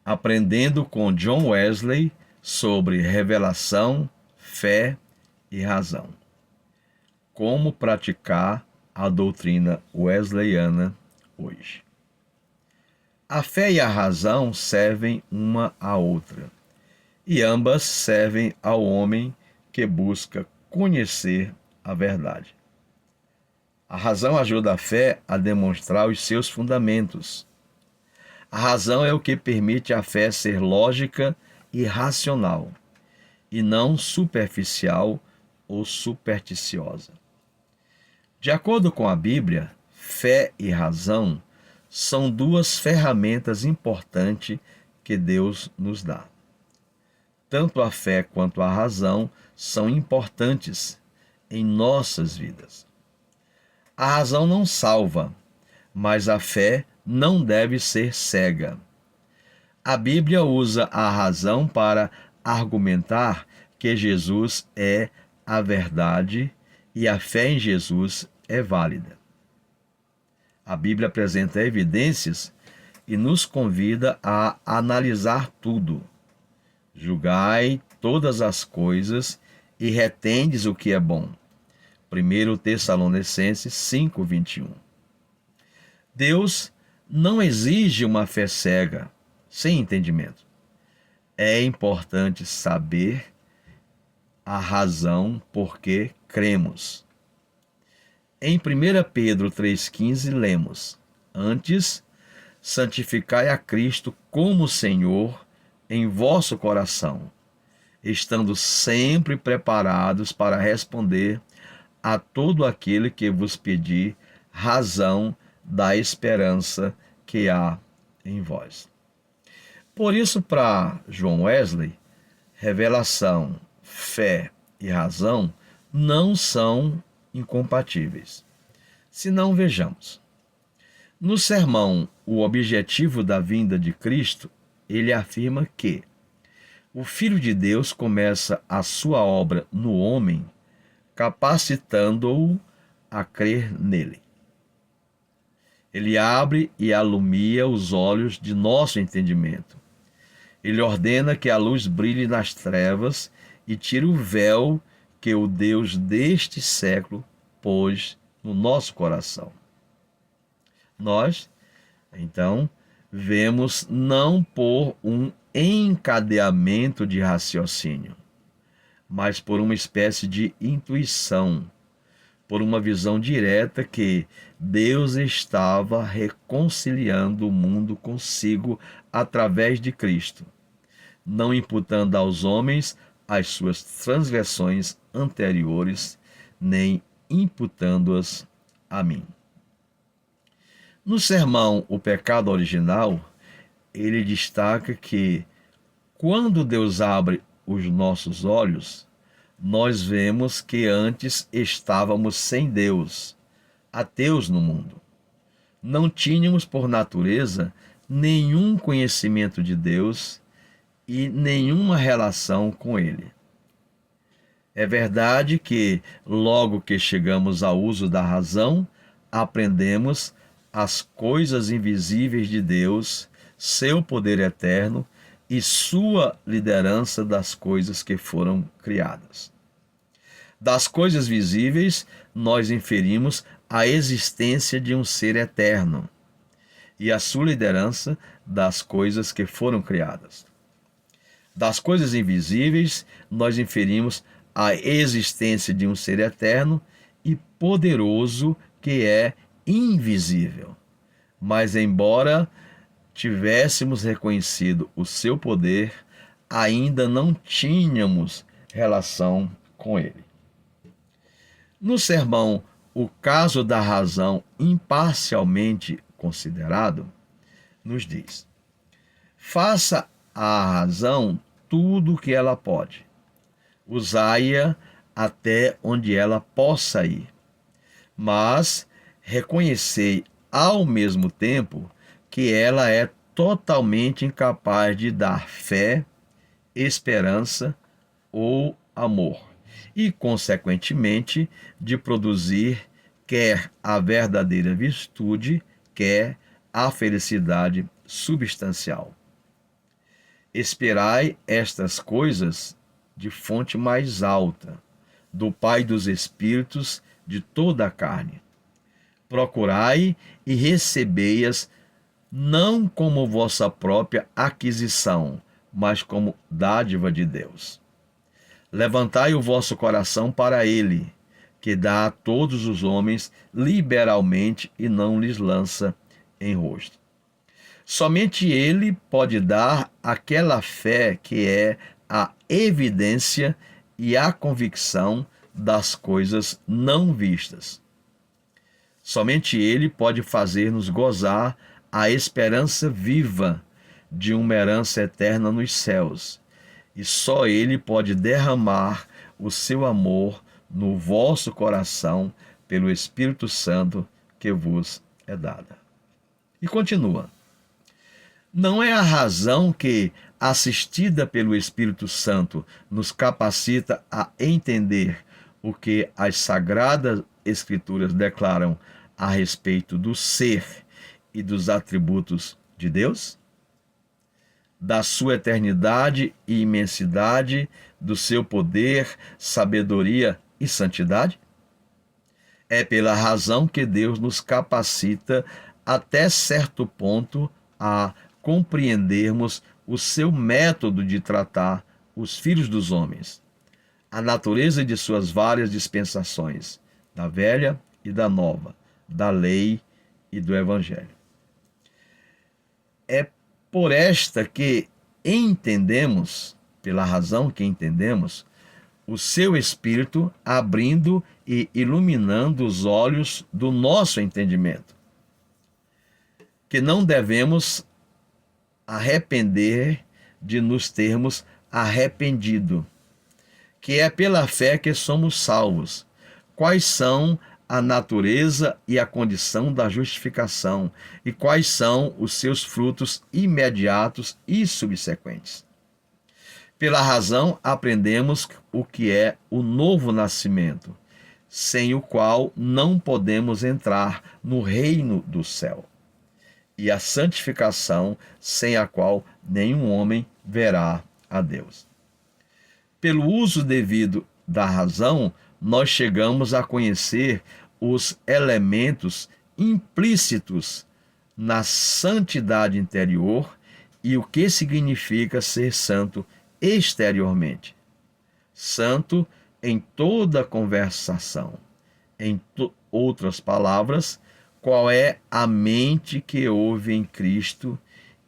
Aprendendo com John Wesley sobre revelação, fé e razão. Como praticar a doutrina wesleyana hoje. A fé e a razão servem uma à outra, e ambas servem ao homem que busca conhecer a verdade. A razão ajuda a fé a demonstrar os seus fundamentos. A razão é o que permite à fé ser lógica e racional, e não superficial ou supersticiosa. De acordo com a Bíblia, fé e razão são duas ferramentas importantes que Deus nos dá. Tanto a fé quanto a razão são importantes em nossas vidas. A razão não salva, mas a fé não deve ser cega. A Bíblia usa a razão para argumentar que Jesus é a verdade e a fé em Jesus é válida. A Bíblia apresenta evidências e nos convida a analisar tudo. Julgai todas as coisas e retendes o que é bom. 1 Tessalonicenses 5:21. Deus não exige uma fé cega, sem entendimento. É importante saber a razão por que cremos. Em 1 Pedro 3,15 lemos: Antes, santificai a Cristo como Senhor em vosso coração, estando sempre preparados para responder a todo aquele que vos pedir razão da esperança que há em vós. Por isso, para John Wesley, revelação, fé e razão não são incompatíveis. Se não, vejamos. No sermão O Objetivo da Vinda de Cristo, ele afirma que o Filho de Deus começa a sua obra no homem, capacitando-o a crer nele. Ele abre e alumia os olhos de nosso entendimento. Ele ordena que a luz brilhe nas trevas e tire o véu que o Deus deste século pôs no nosso coração. Nós, então, vemos não por um encadeamento de raciocínio, mas por uma espécie de intuição, por uma visão direta que Deus estava reconciliando o mundo consigo através de Cristo, não imputando aos homens as suas transgressões anteriores, nem imputando-as a mim. No sermão O Pecado Original, ele destaca que, quando Deus abre os nossos olhos, nós vemos que antes estávamos sem Deus, ateus no mundo. Não tínhamos, por natureza, nenhum conhecimento de Deus e nenhuma relação com Ele. É verdade que, logo que chegamos ao uso da razão, aprendemos as coisas invisíveis de Deus, seu poder eterno e sua liderança das coisas que foram criadas. Das coisas visíveis, nós inferimos a existência de um ser eterno e a sua liderança das coisas que foram criadas. Das coisas invisíveis, nós inferimos a existência de um ser eterno e poderoso que é invisível. Mas, embora tivéssemos reconhecido o seu poder, ainda não tínhamos relação com ele. No sermão O Caso da Razão Imparcialmente Considerado, nos diz: faça a razão tudo o que ela pode, usai-a até onde ela possa ir, mas reconhecei ao mesmo tempo que ela é totalmente incapaz de dar fé, esperança ou amor, e, consequentemente, de produzir quer a verdadeira virtude, quer a felicidade substancial. Esperai estas coisas de fonte mais alta, do Pai dos Espíritos de toda a carne. Procurai e recebei-as não como vossa própria aquisição, mas como dádiva de Deus. Levantai o vosso coração para Ele, que dá a todos os homens liberalmente e não lhes lança em rosto. Somente Ele pode dar aquela fé que é a evidência e a convicção das coisas não vistas. Somente Ele pode fazer-nos gozar a esperança viva de uma herança eterna nos céus. E só Ele pode derramar o seu amor no vosso coração pelo Espírito Santo que vos é dada. E continua. Não é a razão que, assistida pelo Espírito Santo, nos capacita a entender o que as Sagradas Escrituras declaram a respeito do ser e dos atributos de Deus? Da sua eternidade e imensidade, do seu poder, sabedoria e santidade? É pela razão que Deus nos capacita até certo ponto a compreendermos o seu método de tratar os filhos dos homens, a natureza de suas várias dispensações, da velha e da nova, da lei e do evangelho. É por esta que entendemos, pela razão que entendemos, o seu Espírito abrindo e iluminando os olhos do nosso entendimento, que não devemos arrepender de nos termos arrependido, que é pela fé que somos salvos. Quais são a natureza e a condição da justificação e quais são os seus frutos imediatos e subsequentes? Pela razão, aprendemos o que é o novo nascimento, sem o qual não podemos entrar no reino do céu, e a santificação, sem a qual nenhum homem verá a Deus. Pelo uso devido da razão, nós chegamos a conhecer os elementos implícitos na santidade interior e o que significa ser santo exteriormente. Santo em toda conversação. Em outras palavras, qual é a mente que houve em Cristo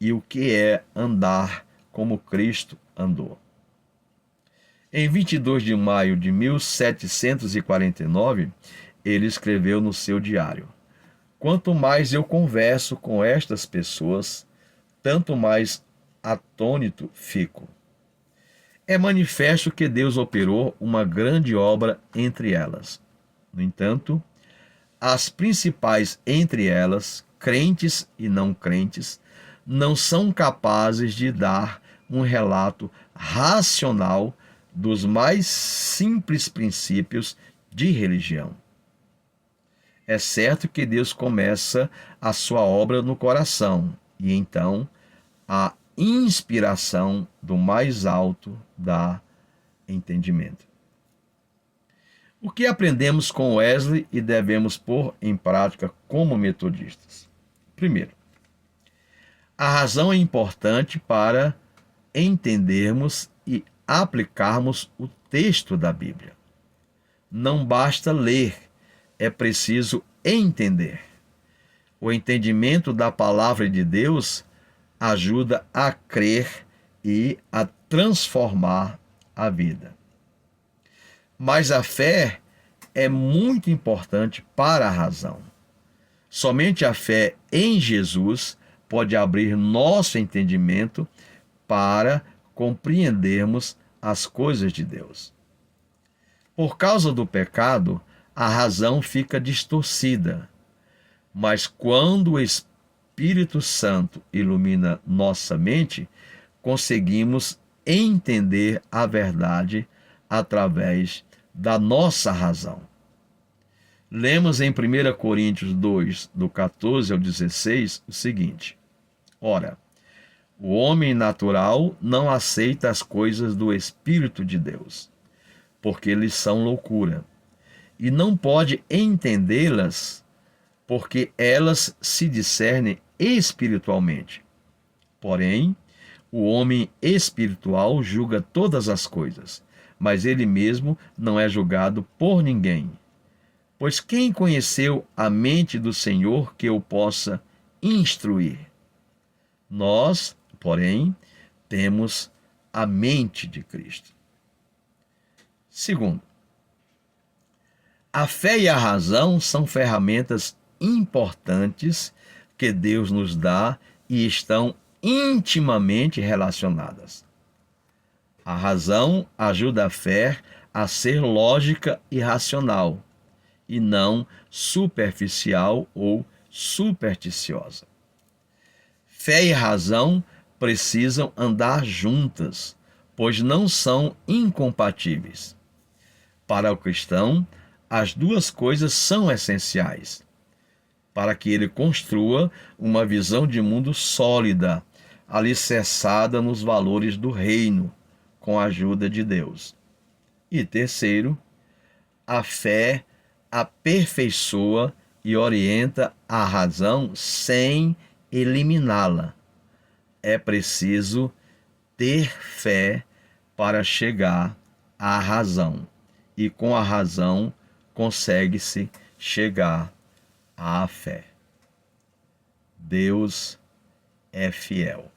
e o que é andar como Cristo andou. Em 22 de maio de 1749, ele escreveu no seu diário: quanto mais eu converso com estas pessoas, tanto mais atônito fico. É manifesto que Deus operou uma grande obra entre elas. No entanto, as principais entre elas, crentes e não crentes, não são capazes de dar um relato racional dos mais simples princípios de religião. É certo que Deus começa a sua obra no coração e então a inspiração do mais alto dá entendimento. O que aprendemos com Wesley e devemos pôr em prática como metodistas? Primeiro, a razão é importante para entendermos e aplicarmos o texto da Bíblia. Não basta ler, é preciso entender. O entendimento da palavra de Deus ajuda a crer e a transformar a vida. Mas a fé é muito importante para a razão. Somente a fé em Jesus pode abrir nosso entendimento para compreendermos as coisas de Deus. Por causa do pecado, a razão fica distorcida. Mas quando o Espírito Santo ilumina nossa mente, conseguimos entender a verdade através da nossa razão. Lemos em 1 Coríntios 2, do 14 ao 16, o seguinte: Ora, o homem natural não aceita as coisas do Espírito de Deus, porque lhes são loucura, e não pode entendê-las, porque elas se discernem espiritualmente. Porém, o homem espiritual julga todas as coisas, mas ele mesmo não é julgado por ninguém. Pois quem conheceu a mente do Senhor que o possa instruir? Nós, porém, temos a mente de Cristo. Segundo, a fé e a razão são ferramentas importantes que Deus nos dá e estão intimamente relacionadas. A razão ajuda a fé a ser lógica e racional, e não superficial ou supersticiosa. Fé e razão precisam andar juntas, pois não são incompatíveis. Para o cristão, as duas coisas são essenciais, para que ele construa uma visão de mundo sólida, alicerçada nos valores do reino, com a ajuda de Deus. E terceiro, a fé aperfeiçoa e orienta a razão sem eliminá-la. É preciso ter fé para chegar à razão, e com a razão consegue-se chegar à fé. Deus é fiel.